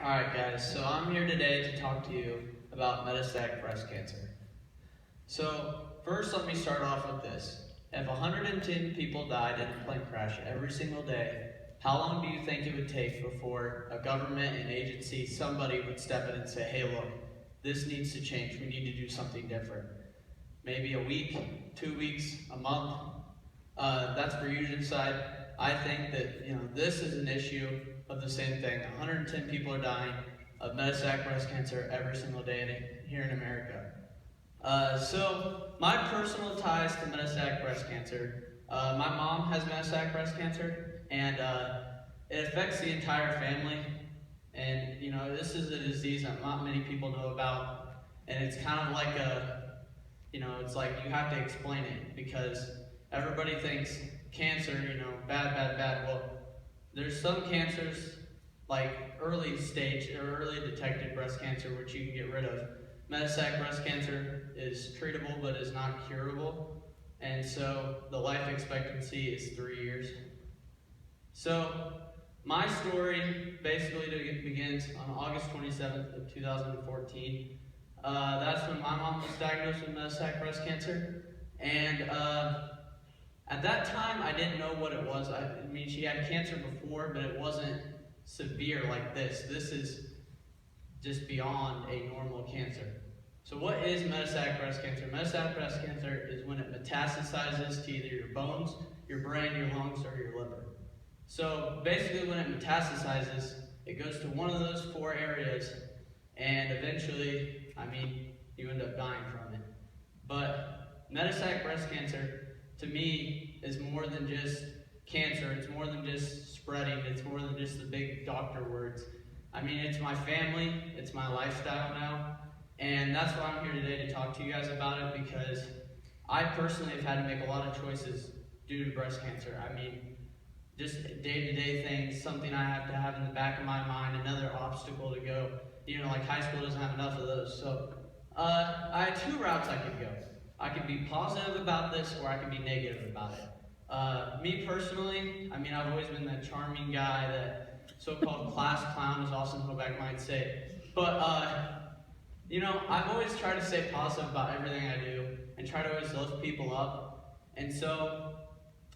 Alright guys, so I'm here today to talk to you about metastatic breast cancer. So first let me start off with this. If 110 people died in a plane crash every single day, how long do you think it would take before a government, an agency, somebody would step in and say, hey look, this needs to change, we need to do something different? Maybe a week, 2 weeks, a month? That's for you to decide. I think that this is an issue of the same thing. 110 people are dying of metastatic breast cancer every single day here in America. So my personal ties to metastatic breast cancer, my mom has metastatic breast cancer, and it affects the entire family. And this is a disease that not many people know about, and it's kind of like it's like you have to explain it because everybody thinks cancer, bad. Well, there's some cancers like early stage or early detected breast cancer which you can get rid of. Metastatic breast cancer is treatable but is not curable, and so the life expectancy is 3 years. So my story basically begins on August 27th of 2014. That's when my mom was diagnosed with metastatic breast cancer, and at that time, I didn't know what it was. I mean, she had cancer before, but it wasn't severe like this. This is just beyond a normal cancer. So what is metastatic breast cancer? Metastatic breast cancer is when it metastasizes to either your bones, your brain, your lungs, or your liver. So basically when it metastasizes, it goes to one of those 4 areas, and eventually, you end up dying from it. But metastatic breast cancer, to me, is more than just cancer. It's more than just spreading. It's more than just the big doctor words. It's my family. It's my lifestyle now. And that's why I'm here today to talk to you guys about it, because I personally have had to make a lot of choices due to breast cancer. Just day-to-day things, something I have to have in the back of my mind, another obstacle to go. Like high school doesn't have enough of those. So I had 2 routes I could go. I could be positive about this, or I could be negative about it. Me personally, I've always been that charming guy, that so-called class clown, as Austin Hoback might say. But, I've always tried to stay positive about everything I do, and try to always lift people up. And so,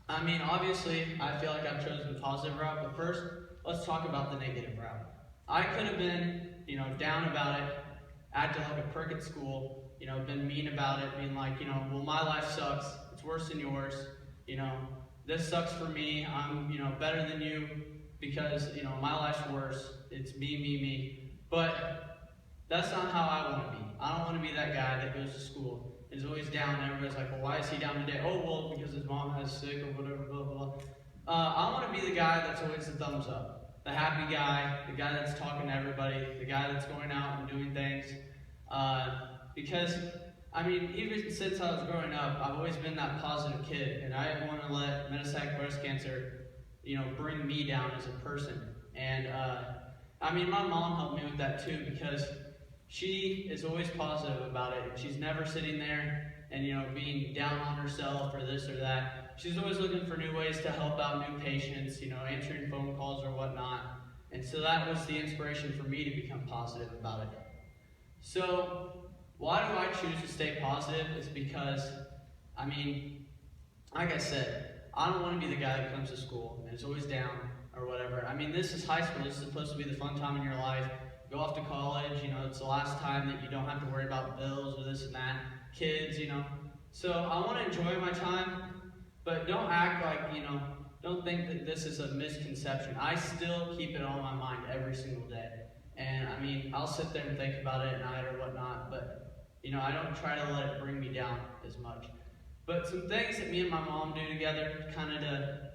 obviously, I feel like I've chosen the positive route, but first, let's talk about the negative route. I could have been, down about it, acted like a prick at school, been mean about it, being like, well, my life sucks, it's worse than yours, this sucks for me, I'm, better than you, because, my life's worse, it's me. But that's not how I want to be. I don't want to be that guy that goes to school, is always down, and everybody's like, well, why is he down today? Oh, well, because his mom has sick, or whatever, blah, blah, blah. I want to be the guy that's always the thumbs up, the happy guy, the guy that's talking to everybody, the guy that's going out and doing things. Because, even since I was growing up, I've always been that positive kid, and I didn't want to let metastatic breast cancer, bring me down as a person. And, my mom helped me with that too, because she is always positive about it. She's never sitting there and, being down on herself or this or that. She's always looking for new ways to help out new patients, answering phone calls or whatnot. And so that was the inspiration for me to become positive about it. So, why do I choose to stay positive? Is because, like I said, I don't want to be the guy that comes to school and is always down or whatever. This is high school. This is supposed to be the fun time in your life. Go off to college, it's the last time that you don't have to worry about bills or this and that, kids, So I want to enjoy my time, but don't act like, don't think that this is a misconception. I still keep it on my mind every single day. And I'll sit there and think about it at night or whatnot, but I don't try to let it bring me down as much. But some things that me and my mom do together, kind of to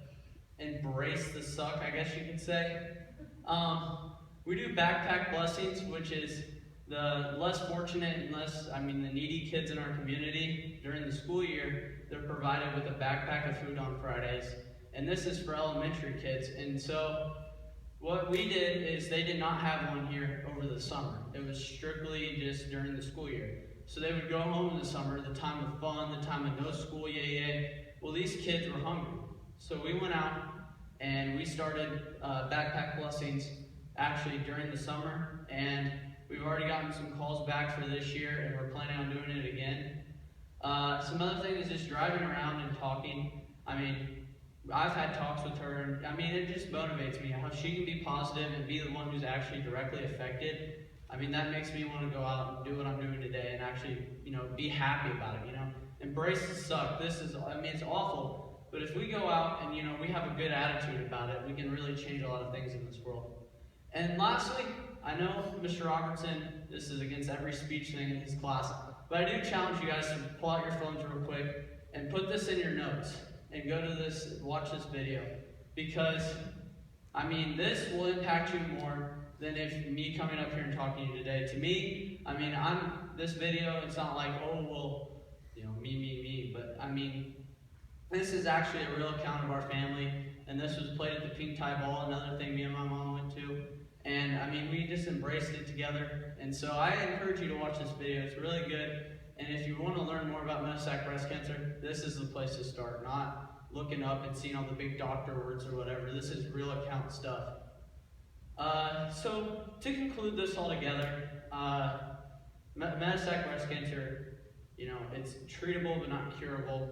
embrace the suck, I guess you could say. We do backpack blessings, which is the less fortunate and the needy kids in our community. During the school year, they're provided with a backpack of food on Fridays. And this is for elementary kids. And so what we did is they did not have one here over the summer. It was strictly just during the school year. So they would go home in the summer, the time of fun, the time of no school, yay. Well, these kids were hungry. So we went out and we started backpack blessings actually during the summer, and we've already gotten some calls back for this year, and we're planning on doing it again. Some other thing is just driving around and talking. I mean, I've had talks with her, and I mean, it just motivates me how she can be positive and be the one who's actually directly affected. I mean, that makes me want to go out and do what I'm doing today and actually, be happy about it, Embrace the suck. It's awful, but if we go out and, we have a good attitude about it, we can really change a lot of things in this world. And lastly, I know Mr. Robertson, this is against every speech thing in his class, but I do challenge you guys to pull out your phones real quick and put this in your notes and go to this, watch this video, because, this will impact you more than if me coming up here and talking to you today. To me, this video, it's not like, oh, well, me, but this is actually a real account of our family, and this was played at the Pink Tie Ball, another thing me and my mom went to, and we just embraced it together, and so I encourage you to watch this video. It's really good, and if you want to learn more about metastatic breast cancer, this is the place to start, not looking up and seeing all the big doctor words or whatever. This is real account stuff. So to conclude this all together, metastatic breast cancer, it's treatable but not curable,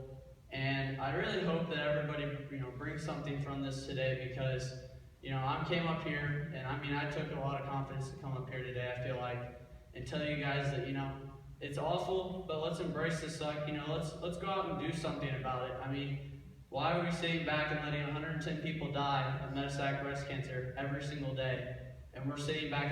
and I really hope that everybody, brings something from this today, because, I came up here, and I took a lot of confidence to come up here today, I feel like, and tell you guys that, it's awful, but let's embrace the suck, let's go out and do something about it. Why are we sitting back and letting 110 people die of metastatic breast cancer every single day, and we're sitting back